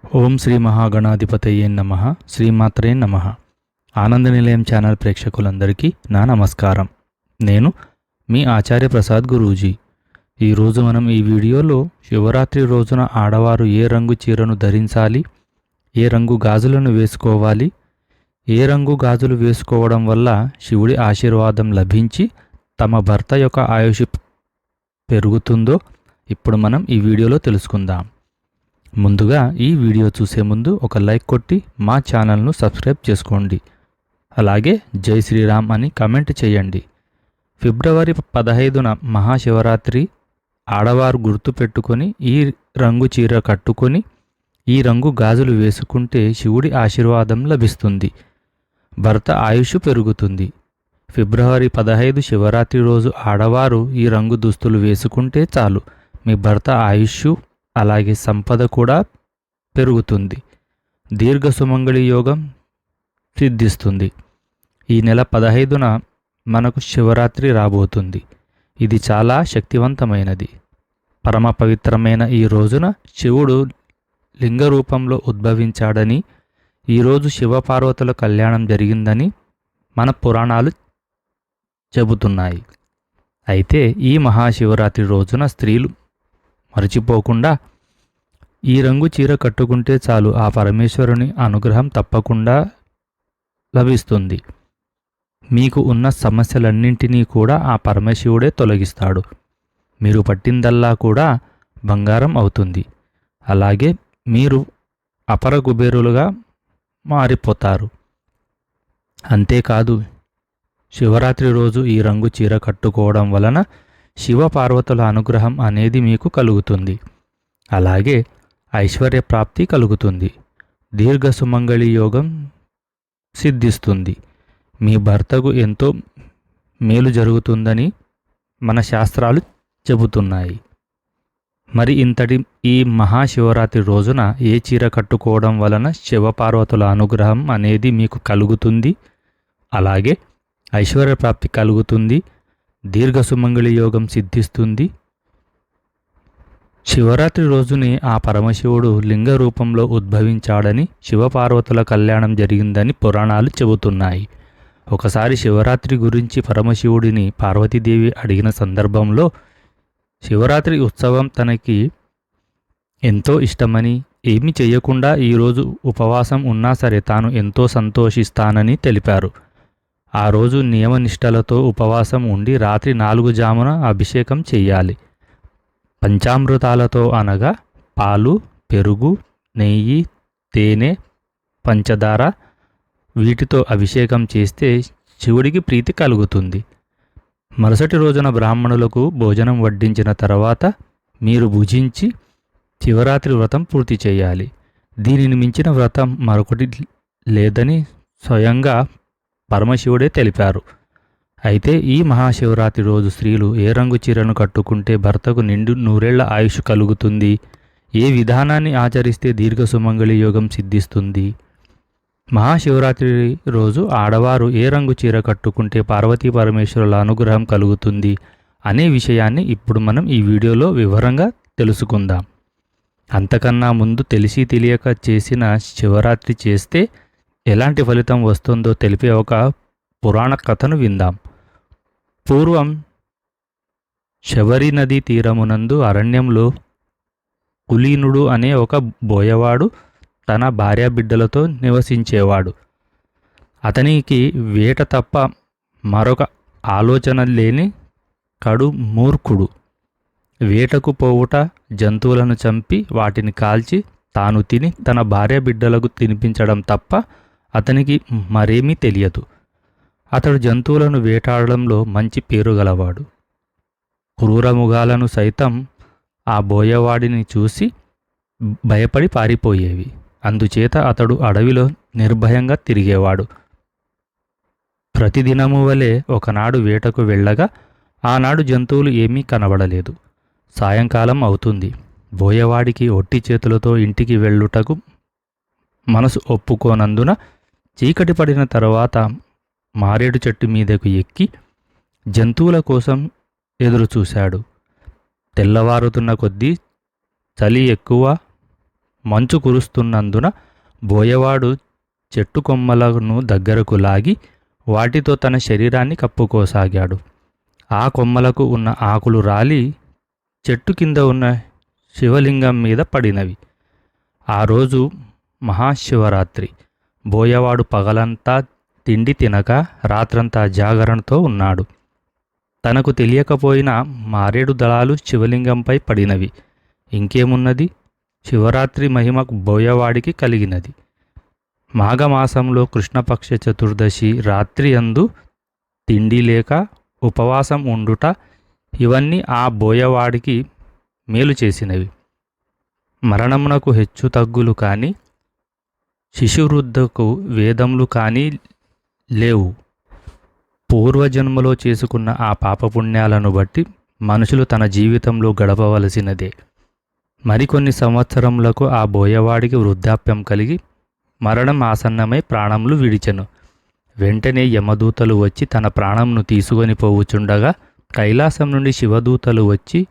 ఓం శ్రీ మహాగణాధిపతయే నమః. శ్రీమాత్రే నమః. ఆనంద నిలయం ఛానల్ ప్రేక్షకులందరికీ నా నమస్కారం. నేను మీ ఆచార్య ప్రసాద్ గురూజీ. ఈరోజు మనం ఈ వీడియోలో శివరాత్రి రోజున ఆడవారు ఏ రంగు చీరను ధరించాలి, ఏ రంగు గాజులను వేసుకోవాలి, ఏ రంగు గాజులు వేసుకోవడం వల్ల శివుడి ఆశీర్వాదం లభించి తమ భర్త యొక్క ఆయుష్ పెరుగుతుందో ఇప్పుడు మనం ఈ వీడియోలో తెలుసుకుందాం. ముందుగా ఈ వీడియో చూసే ముందు ఒక లైక్ కొట్టి మా ఛానల్ను సబ్స్క్రైబ్ చేసుకోండి. అలాగే జై శ్రీరామ్ అని కామెంట్ చేయండి. ఫిబ్రవరి 15న మహాశివరాత్రి. ఆడవారు గుర్తు పెట్టుకొని ఈ రంగు చీర కట్టుకొని ఈ రంగు గాజులు వేసుకుంటే శివుడి ఆశీర్వాదం లభిస్తుంది, భర్త ఆయుష్ పెరుగుతుంది. ఫిబ్రవరి 15 శివరాత్రి రోజు ఆడవారు ఈ రంగు దుస్తులు వేసుకుంటే చాలు, మీ భర్త ఆయుష్ అలాగే సంపద కూడా పెరుగుతుంది, దీర్ఘ సుమంగళి యోగం సిద్ధిస్తుంది. ఈ నెల 15న మనకు శివరాత్రి రాబోతుంది. ఇది చాలా శక్తివంతమైనది, పరమ పవిత్రమైన ఈ రోజున శివుడు లింగ రూపంలో ఉద్భవించాడని, ఈరోజు శివపార్వతుల కళ్యాణం జరిగిందని మన పురాణాలు చెబుతున్నాయి. అయితే ఈ మహాశివరాత్రి రోజున స్త్రీలు మర్చిపోకుండా ఈ రంగు చీర కట్టుకుంటే చాలు, ఆ పరమేశ్వరుని అనుగ్రహం తప్పకుండా లభిస్తుంది. మీకు ఉన్న సమస్యలన్నింటినీ కూడా ఆ పరమశివుడే తొలగిస్తాడు. మీరు పట్టిందల్లా కూడా బంగారం అవుతుంది. అలాగే మీరు అపర కుబేరులుగా మారిపోతారు. అంతేకాదు, శివరాత్రి రోజు ఈ రంగు చీర కట్టుకోవడం వలన శివపార్వతుల అనుగ్రహం అనేది మీకు కలుగుతుంది. అలాగే ఐశ్వర్య ప్రాప్తి కలుగుతుంది, దీర్ఘ సుమంగళి యోగం సిద్ధిస్తుంది, మీ భర్తకు ఎంతో మేలు జరుగుతుందని మన శాస్త్రాలు చెబుతున్నాయి. మరి ఇంతటి ఈ మహాశివరాత్రి రోజున ఏ చీర కట్టుకోవడం వలన శివపార్వతుల అనుగ్రహం అనేది మీకు కలుగుతుంది, అలాగే ఐశ్వర్య ప్రాప్తి కలుగుతుంది, దీర్ఘ సుమంగళి యోగం సిద్ధిస్తుంది. శివరాత్రి రోజుని ఆ పరమశివుడు లింగ రూపంలో ఉద్భవించాడని, శివపార్వతుల కళ్యాణం జరిగిందని పురాణాలు చెబుతున్నాయి. ఒకసారి శివరాత్రి గురించి పరమశివుడిని పార్వతీదేవి అడిగిన సందర్భంలో శివరాత్రి ఉత్సవం తనకి ఎంతో ఇష్టమని, ఏమీ చేయకుండా ఈరోజు ఉపవాసం ఉన్నా సరే తాను ఎంతో సంతోషిస్తానని తెలిపారు. ఆ రోజు నియమనిష్టలతో ఉపవాసం ఉండి రాత్రి 4 జామున అభిషేకం చెయ్యాలి. పంచామృతాలతో అనగా పాలు, పెరుగు, నెయ్యి, తేనె, పంచదార వీటితో అభిషేకం చేస్తే శివుడికి ప్రీతి కలుగుతుంది. మరుసటి రోజున బ్రాహ్మణులకు భోజనం వడ్డించిన తర్వాత మీరు భుజించి శివరాత్రి వ్రతం పూర్తి చేయాలి. దీనిని మించిన వ్రతం మరొకటి లేదని స్వయంగా పరమశివుడే తెలిపారు. అయితే ఈ మహాశివరాత్రి రోజు స్త్రీలు ఏ రంగు చీరను కట్టుకుంటే భర్తకు నిండు నూరేళ్ల ఆయుష్ కలుగుతుంది, ఏ విధానాన్ని ఆచరిస్తే దీర్ఘ సుమంగళి యోగం సిద్ధిస్తుంది, మహాశివరాత్రి రోజు ఆడవారు ఏ రంగు చీర కట్టుకుంటే పార్వతీ పరమేశ్వరుల అనుగ్రహం కలుగుతుంది అనే విషయాన్ని ఇప్పుడు మనం ఈ వీడియోలో వివరంగా తెలుసుకుందాం. అంతకన్నా ముందు తెలిసి తెలియక చేసిన శివరాత్రి చేస్తే ఎలాంటి ఫలితం వస్తుందో తెలిపే ఒక పురాణ కథను విందాం. పూర్వం శబరి నదీ తీరమునందు అరణ్యంలో కులీనుడు అనే ఒక బోయవాడు తన భార్యాబిడ్డలతో నివసించేవాడు. అతనికి వేట తప్ప మరొక ఆలోచన లేని కడు మూర్ఖుడు. వేటకు పోవుట, జంతువులను చంపి వాటిని కాల్చి తాను తిని తన భార్యాబిడ్డలకు తినిపించడం తప్ప అతనికి మరేమీ తెలియదు. అతడు జంతువులను వేటాడడంలో మంచి పేరు గలవాడు. క్రూరముగాలను సైతం ఆ బోయవాడిని చూసి భయపడి పారిపోయేవి. అందుచేత అతడు అడవిలో నిర్భయంగా తిరిగేవాడు. ప్రతిదినము వలె ఒకనాడు వేటకు వెళ్ళగా ఆనాడు జంతువులు ఏమీ కనబడలేదు. సాయంకాలం అవుతుంది. బోయవాడికి ఒట్టి చేతులతో ఇంటికి వెళ్ళుటకు మనసు ఒప్పుకోనందున చీకటి పడిన తర్వాత మారేడు చెట్టు మీదకు ఎక్కి జంతువుల కోసం ఎదురుచూశాడు. తెల్లవారుతున్న కొద్దీ చలి ఎక్కువ మంచు కురుస్తున్నందున బోయవాడు చెట్టు కొమ్మలను దగ్గరకు లాగి వాటితో తన శరీరాన్ని కప్పుకోసాగాడు. ఆ కొమ్మలకు ఉన్న ఆకులు రాలి చెట్టు కింద ఉన్న శివలింగం మీద పడినవి. ఆ రోజు మహాశివరాత్రి. బోయవాడు పగలంతా తిండి తినక రాత్రంతా జాగరణతో ఉన్నాడు. తనకు తెలియకపోయినా మారేడు దళాలు శివలింగంపై పడినవి. ఇంకేమున్నది, శివరాత్రి మహిమ బోయవాడికి కలిగినది. మాఘమాసంలో కృష్ణపక్ష చతుర్దశి రాత్రి అందు తిండి లేక ఉపవాసం ఉండుట, ఇవన్నీ ఆ బోయవాడికి మేలు చేసినవి. మరణమునకు హెచ్చు తగ్గులు కానీ, శిశువృద్ధకు వేదములు కానీ లేవు. పూర్వజన్మలో చేసుకున్న ఆ పాపపుణ్యాలను బట్టి మనుషులు తన జీవితంలో గడపవలసినదే. మరికొన్ని సంవత్సరములకు ఆ బోయవాడికి వృద్ధాప్యం కలిగి మరణం ఆసన్నమై ప్రాణములు విడిచెను. వెంటనే యమదూతలు వచ్చి తన ప్రాణంను తీసుకొని పోవుచుండగా కైలాసం నుండి శివదూతలు వచ్చి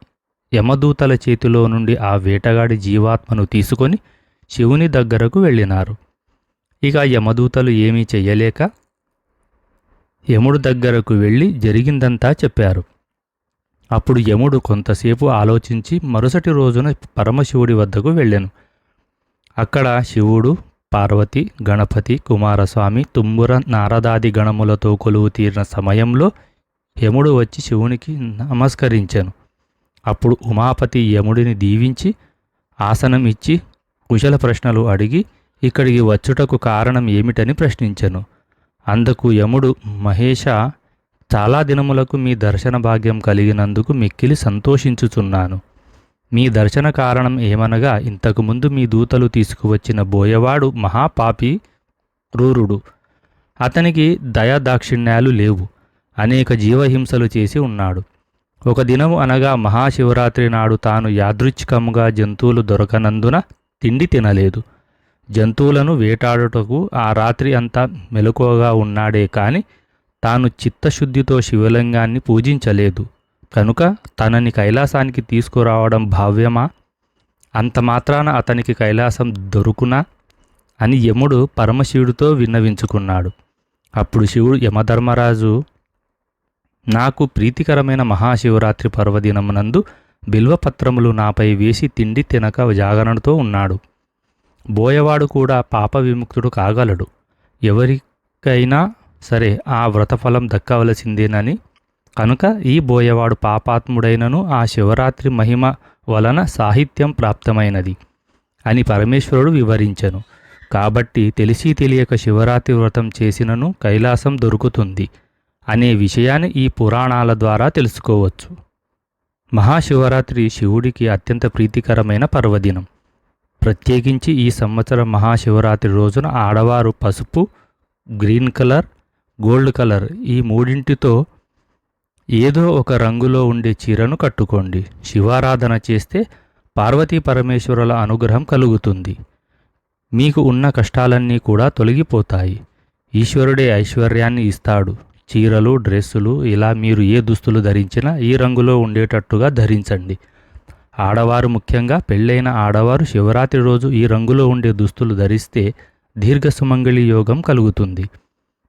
యమదూతల చేతిలో నుండి ఆ వేటగాడి జీవాత్మను తీసుకొని శివుని దగ్గరకు వెళ్ళినారు. ఇక యమదూతలు ఏమీ చెయ్యలేక యముడు దగ్గరకు వెళ్ళి జరిగిందంతా చెప్పారు. అప్పుడు యముడు కొంతసేపు ఆలోచించి మరుసటి రోజున పరమశివుడి వద్దకు వెళ్ళెను. అక్కడ శివుడు, పార్వతి, గణపతి, కుమారస్వామి, తుంబుర, నారదాది గణములతో కొలువు తీరిన సమయంలో యముడు వచ్చి శివునికి నమస్కరించెను. అప్పుడు ఉమాపతి యముడిని దీవించి ఆసనం ఇచ్చి కుశల ప్రశ్నలు అడిగి ఇక్కడికి వచ్చుటకు కారణం ఏమిటని ప్రశ్నించెను. అందుకు యముడు, మహేష, చాలా దినములకు మీ దర్శన భాగ్యం కలిగినందుకు మిక్కిలి సంతోషించుచున్నాను. మీ దర్శన కారణం ఏమనగా ఇంతకుముందు మీ దూతలు తీసుకువచ్చిన బోయవాడు మహాపాపి, క్రూరుడు. అతనికి దయాదాక్షిణ్యాలు లేవు. అనేక జీవహింసలు చేసి ఉన్నాడు. ఒక దినము అనగా మహాశివరాత్రి నాడు తాను యాదృచ్ఛికముగా జంతువులు దొరకనందున తిండి తినలేదు. జంతువులను వేటాడుటకు ఆ రాత్రి అంతా మెలకువగా ఉన్నాడే కాని తాను చిత్తశుద్ధితో శివలింగాన్ని పూజించలేదు. కనుక తనని కైలాసానికి తీసుకురావడం భావ్యమా? అంత మాత్రాన అతనికి కైలాసం దొరుకునా అని యముడు పరమశివుడితో విన్నవించుకున్నాడు. అప్పుడు శివుడు యమధర్మరాజు, నాకు ప్రీతికరమైన మహాశివరాత్రి పర్వదినమునందు బిల్వపత్రములు నాపై వేసి తిండి తినక జాగరణతో ఉన్నాడు. బోయవాడు కూడా పాప విముక్తుడు కాగలడు. ఎవరికైనా సరే ఆ వ్రతఫలం దక్కవలసిందేనని, కనుక ఈ బోయవాడు పాపాత్ముడైనను ఆ శివరాత్రి మహిమ వలన సాహిత్యం ప్రాప్తమైనది అని పరమేశ్వరుడు వివరించెను. కాబట్టి తెలిసి తెలియక శివరాత్రి వ్రతం చేసినను కైలాసం దొరుకుతుంది అనే విషయాన్ని ఈ పురాణాల ద్వారా తెలుసుకోవచ్చు. మహాశివరాత్రి శివుడికి అత్యంత ప్రీతికరమైన పర్వదినం. ప్రత్యేకించి ఈ సంవత్సరం మహాశివరాత్రి రోజున ఆడవారు పసుపు, గ్రీన్ కలర్, గోల్డ్ కలర్ ఈ మూడింటితో ఏదో ఒక రంగులో ఉండే చీరను కట్టుకోండి. శివారాధన చేస్తే పార్వతీ పరమేశ్వరుల అనుగ్రహం కలుగుతుంది. మీకు ఉన్న కష్టాలన్నీ కూడా తొలగిపోతాయి. ఈశ్వరుడే ఐశ్వర్యాన్ని ఇస్తాడు. చీరలు, డ్రెస్సులు ఇలా మీరు ఏ దుస్తులు ధరించినా ఈ రంగులో ఉండేటట్టుగా ధరించండి. ఆడవారు, ముఖ్యంగా పెళ్ళైన ఆడవారు శివరాత్రి రోజు ఈ రంగులో ఉండే దుస్తులు ధరిస్తే దీర్ఘసుమంగళి యోగం కలుగుతుంది.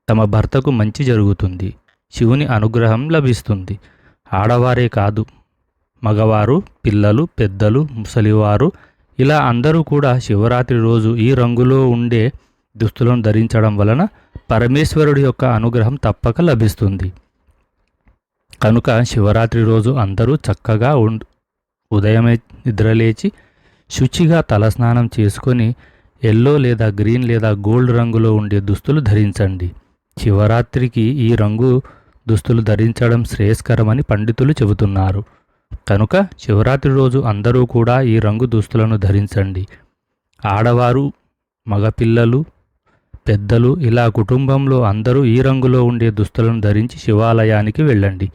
తమ భర్తకు మంచి జరుగుతుంది. శివుని అనుగ్రహం లభిస్తుంది. ఆడవారే కాదు, మగవారు, పిల్లలు, పెద్దలు, ముసలివారు ఇలా అందరూ కూడా శివరాత్రి రోజు ఈ రంగులో ఉండే దుస్తులను ధరించడం వలన పరమేశ్వరుడి యొక్క అనుగ్రహం తప్పక లభిస్తుంది. కనుక శివరాత్రి రోజు అందరూ చక్కగా ఉదయమే నిద్రలేచి శుచిగా తలస్నానం చేసుకొని ఎల్లో లేదా గ్రీన్ లేదా గోల్డ్ రంగులో ఉండే దుస్తులు ధరించండి. శివరాత్రికి ఈ రంగు దుస్తులు ధరించడం శ్రేయస్కరమని పండితులు చెబుతున్నారు. కనుక శివరాత్రి రోజు అందరూ కూడా ఈ రంగు దుస్తులను ధరించండి. ఆడవారు, మగపిల్లలు, పెద్దలు ఇలా కుటుంబంలో అందరూ ఈ రంగులో ఉండే దుస్తులను ధరించి శివాలయానికి వెళ్ళండి.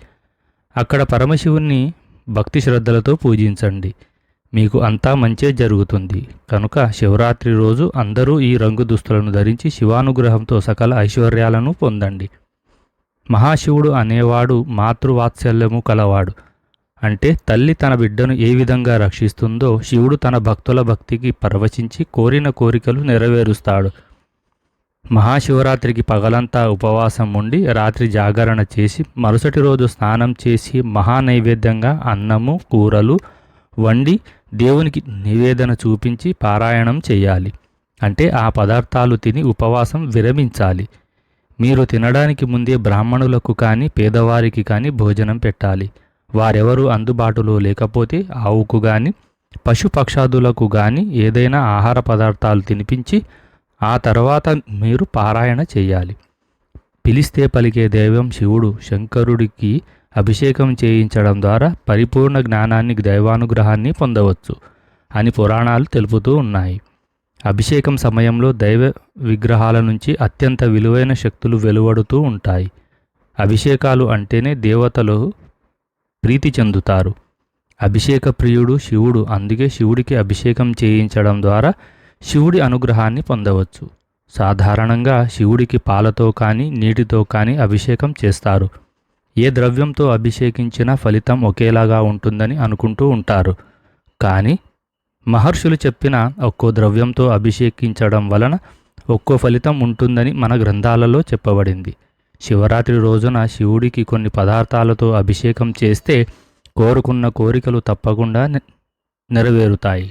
అక్కడ పరమశివుణ్ణి భక్తి శ్రద్ధలతో పూజించండి. మీకు అంతా మంచే జరుగుతుంది. కనుక శివరాత్రి రోజు అందరూ ఈ రంగు దుస్తులను ధరించి శివానుగ్రహంతో సకల ఐశ్వర్యాలను పొందండి. మహాశివుడు అనేవాడు మాతృవాత్సల్యము కలవాడు. అంటే తల్లి తన బిడ్డను ఏ విధంగా రక్షిస్తుందో శివుడు తన భక్తుల భక్తికి పరవశించి కోరిన కోరికలు నెరవేరుస్తాడు. మహాశివరాత్రికి పగలంతా ఉపవాసం ఉండి రాత్రి జాగరణ చేసి మరుసటి రోజు స్నానం చేసి మహానైవేద్యంగా అన్నము కూరలు వండి దేవునికి నివేదన చూపించి పారాయణం చేయాలి. అంటే ఆ పదార్థాలు తిని ఉపవాసం విరమించాలి. మీరు తినడానికి ముందే బ్రాహ్మణులకు కానీ పేదవారికి కానీ భోజనం పెట్టాలి. వారెవరూ అందుబాటులో లేకపోతే ఆవుకు కానీ పశుపక్షాదులకు కానీ ఏదైనా ఆహార పదార్థాలు తినిపించి ఆ తర్వాత మీరు పారాయణ చేయాలి. పిలిస్తే పలికే దైవం శివుడు. శంకరుడికి అభిషేకం చేయించడం ద్వారా పరిపూర్ణ జ్ఞానాన్ని దైవానుగ్రహాన్ని పొందవచ్చు అని పురాణాలు తెలుపుతూ ఉన్నాయి. అభిషేకం సమయంలో దైవ విగ్రహాల నుంచి అత్యంత విలువైన శక్తులు వెలువడుతూ ఉంటాయి. అభిషేకాలు అంటేనే దేవతలు ప్రీతి చెందుతారు. అభిషేక ప్రియుడు శివుడు. అందుకే శివుడికి అభిషేకం చేయించడం ద్వారా శివుడి అనుగ్రహాన్ని పొందవచ్చు. సాధారణంగా శివుడికి పాలతో కానీ నీటితో కానీ అభిషేకం చేస్తారు. ఏ ద్రవ్యంతో అభిషేకించినా ఫలితం ఒకేలాగా ఉంటుందని అనుకుంటూ ఉంటారు. కానీ మహర్షులు చెప్పిన ఒక్కో ద్రవ్యంతో అభిషేకించడం వలన ఒక్కో ఫలితం ఉంటుందని మన గ్రంథాలలో చెప్పబడింది. శివరాత్రి రోజున శివుడికి కొన్ని పదార్థాలతో అభిషేకం చేస్తే కోరుకున్న కోరికలు తప్పకుండా నెరవేరుతాయి.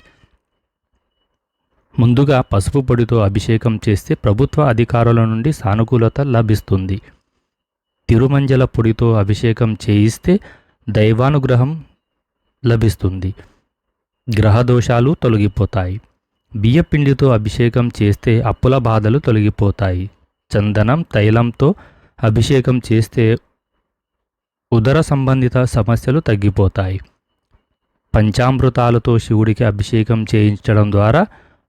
ముందుగా పసుపు పొడితో అభిషేకం చేస్తే ప్రభుత్వ అధికారుల నుండి సానుకూలత లభిస్తుంది. తిరుమంజల పొడితో అభిషేకం చేయిస్తే దైవానుగ్రహం లభిస్తుంది. గ్రహదోషాలు తొలగిపోతాయి. బియ్యపిండితో అభిషేకం చేస్తే అప్పుల బాధలు తొలగిపోతాయి. చందనం తైలంతో అభిషేకం చేస్తే ఉదర సంబంధిత సమస్యలు తగ్గిపోతాయి. పంచామృతాలతో శివుడికి అభిషేకం చేయించడం ద్వారా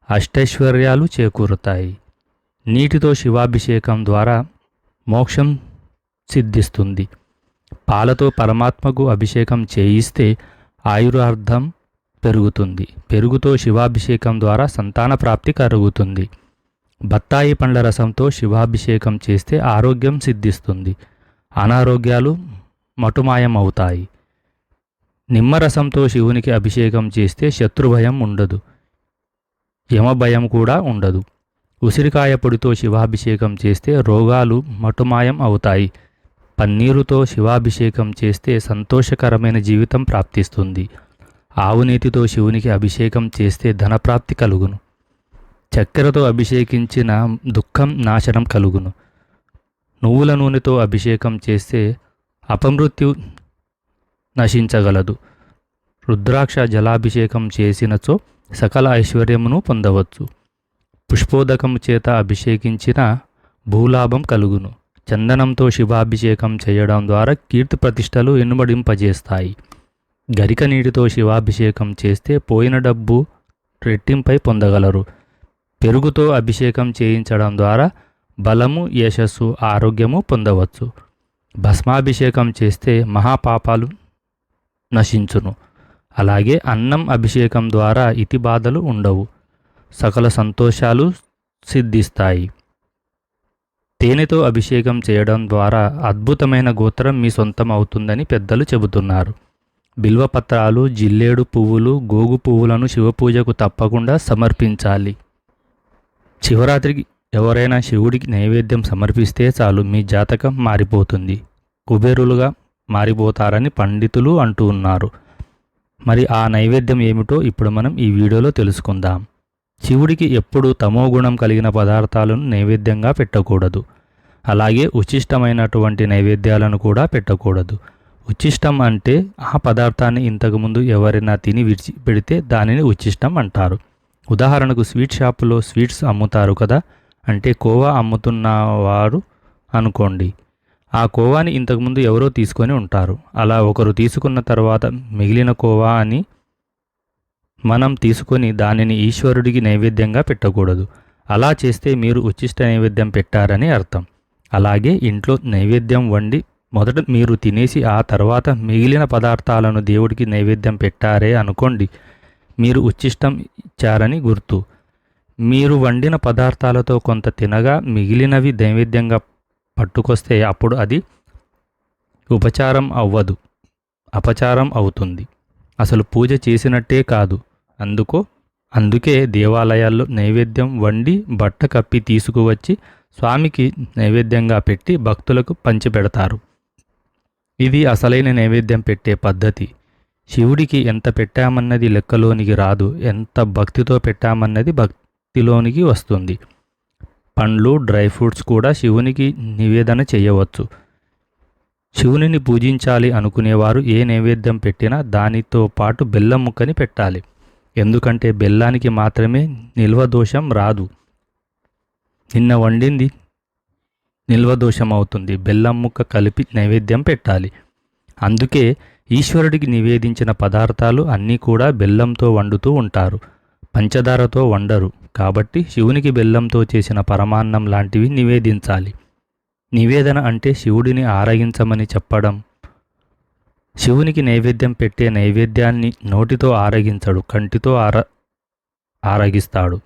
అష్టైశ్వర్యాలు చేకూరుతాయి. నీటితో శివాభిషేకం ద్వారా మోక్షం సిద్ధిస్తుంది. పాలతో పరమాత్మకు అభిషేకం చేయిస్తే ఆయురార్థం పెరుగుతుంది. పెరుగుతో శివాభిషేకం ద్వారా సంతాన ప్రాప్తి కలుగుతుంది. బత్తాయి పండ్ల రసంతో శివాభిషేకం చేస్తే ఆరోగ్యం సిద్ధిస్తుంది. అనారోగ్యాలు మటుమాయం అవుతాయి. నిమ్మరసంతో శివునికి అభిషేకం చేస్తే శత్రుభయం ఉండదు. యమభయం కూడా ఉండదు. ఉసిరికాయ పొడితో శివాభిషేకం చేస్తే రోగాలు మటుమాయం అవుతాయి. పన్నీరుతో శివాభిషేకం చేస్తే సంతోషకరమైన జీవితం ప్రాప్తిస్తుంది. ఆవునేతితో శివునికి అభిషేకం చేస్తే ధనప్రాప్తి కలుగును. చక్కెరతో అభిషేకించిన దుఃఖం నాశనం కలుగును. నువ్వుల నూనెతో అభిషేకం చేస్తే అపమృత్యు నశించగలదు. రుద్రాక్ష జలాభిషేకం చేసినచో సకల ఐశ్వర్యమును పొందవచ్చు. పుష్పోదకము చేత అభిషేకించిన భూలాభం కలుగును. చందనంతో శివాభిషేకం చేయడం ద్వారా కీర్తి ప్రతిష్టలు ఇనుమడింపజేస్తాయి. గరిక నీటితో శివాభిషేకం చేస్తే పోయిన డబ్బు రెట్టింపై పొందగలరు. పెరుగుతో అభిషేకం చేయించడం ద్వారా బలము యశస్సు ఆరోగ్యము పొందవచ్చు. భస్మాభిషేకం చేస్తే మహాపాపాలు నశించును. అలాగే అన్నం అభిషేకం ద్వారా ఇతి బాధలు ఉండవు. సకల సంతోషాలు సిద్ధిస్తాయి. తేనెతో అభిషేకం చేయడం ద్వారా అద్భుతమైన గోత్రం మీ సొంతం అవుతుందని పెద్దలు చెబుతున్నారు. బిల్వపత్రాలు, జిల్లేడు పువ్వులు, గోగు పువ్వులను శివపూజకు తప్పకుండా సమర్పించాలి. శివరాత్రికి ఎవరైనా శివుడికి నైవేద్యం సమర్పిస్తే చాలు మీ జాతకం మారిపోతుంది. కుబేరులుగా మారిపోతారని పండితులు అంటూ ఉన్నారు. మరి ఆ నైవేద్యం ఏమిటో ఇప్పుడు మనం ఈ వీడియోలో తెలుసుకుందాం. శివుడికి ఎప్పుడూ తమోగుణం కలిగిన పదార్థాలను నైవేద్యంగా పెట్టకూడదు. అలాగే ఉచిష్టమైనటువంటి నైవేద్యాలను కూడా పెట్టకూడదు. ఉచిష్టం అంటే ఆ పదార్థాన్ని ఇంతకుముందు ఎవరైనా తిని విడిచిపెడితే దానిని ఉచిష్టం అంటారు. ఉదాహరణకు స్వీట్ షాపులో స్వీట్స్ అమ్ముతారు కదా, అంటే కోవా అమ్ముతున్నవారు అనుకోండి. ఆ కోవాని ఇంతకుముందు ఎవరో తీసుకొని ఉంటారు. అలా ఒకరు తీసుకున్న తర్వాత మిగిలిన కోవా అని మనం తీసుకొని దానిని ఈశ్వరుడికి నైవేద్యంగా పెట్టకూడదు. అలా చేస్తే మీరు ఉచిష్ట నైవేద్యం పెట్టారని అర్థం. అలాగే ఇంట్లో నైవేద్యం వండి మొదట మీరు తినేసి ఆ తర్వాత మిగిలిన పదార్థాలను దేవుడికి నైవేద్యం పెట్టారే అనుకోండి, మీరు ఉచిష్టం ఇచ్చారని గుర్తు. మీరు వండిన పదార్థాలతో కొంత తినగా మిగిలినవి నైవేద్యంగా పట్టుకొస్తే అప్పుడు అది ఉపచారం అవ్వదు. అపచారం అవుతుంది. అసలు పూజ చేసినట్టే కాదు. అందుకే దేవాలయాల్లో నైవేద్యం వండి బట్ట కప్పి తీసుకువచ్చి స్వామికి నైవేద్యంగా పెట్టి భక్తులకు పంచిపెడతారు. ఇది అసలైన నైవేద్యం పెట్టే పద్ధతి. శివుడికి ఎంత పెట్టామన్నది లెక్కలోనికి రాదు, ఎంత భక్తితో పెట్టామన్నది భక్తిలోనికి వస్తుంది. పండ్లు, డ్రై ఫ్రూట్స్ కూడా శివునికి నివేదన చేయవచ్చు. శివునిని పూజించాలి అనుకునేవారు ఏ నైవేద్యం పెట్టినా దానితో పాటు బెల్లం ముక్కని పెట్టాలి. ఎందుకంటే బెల్లానికి మాత్రమే నిల్వ దోషం రాదు. నిన్న వండింది నిల్వ దోషం అవుతుంది. బెల్లం ముక్క కలిపి నైవేద్యం పెట్టాలి. అందుకే ఈశ్వరుడికి నివేదించిన పదార్థాలు అన్నీ కూడా బెల్లంతో వండుతూ ఉంటారు, పంచదారతో వండరు. కాబట్టి శివునికి బెల్లంతో చేసిన పరమాన్నం లాంటివి నివేదించాలి. నివేదన అంటే శివుడిని ఆరగించమని చెప్పడం. శివునికి నైవేద్యం పెట్టే నైవేద్యాన్ని నోటితో ఆరగించడు, కంటితో ఆరగిస్తాడు.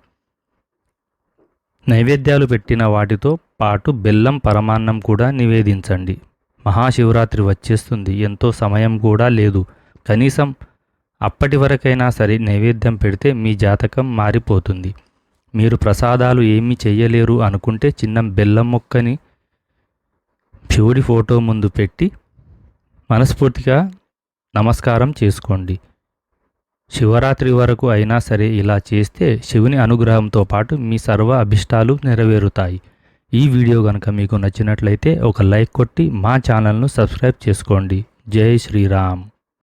నైవేద్యాలు పెట్టిన వాటితో పాటు బెల్లం పరమాన్నం కూడా నివేదించండి. మహాశివరాత్రి వచ్చేస్తుంది, ఎంతో సమయం కూడా లేదు. కనీసం అప్పటి వరకైనా సరే నైవేద్యం పెడితే మీ జాతకం మారిపోతుంది. మీరు ప్రసాదాలు ఏమీ చెయ్యలేరు అనుకుంటే చిన్న బెల్లం ముక్కని శివుడి ఫోటో ముందు పెట్టి మనస్ఫూర్తిగా నమస్కారం చేసుకోండి. శివరాత్రి వరకు అయినా సరే ఇలా చేస్తే శివుని అనుగ్రహంతో పాటు మీ సర్వ అభిష్టాలు నెరవేరుతాయి. ఈ వీడియో కనుక మీకు నచ్చినట్లయితే ఒక లైక్ కొట్టి మా ఛానల్ను సబ్స్క్రైబ్ చేసుకోండి. జై శ్రీరామ్.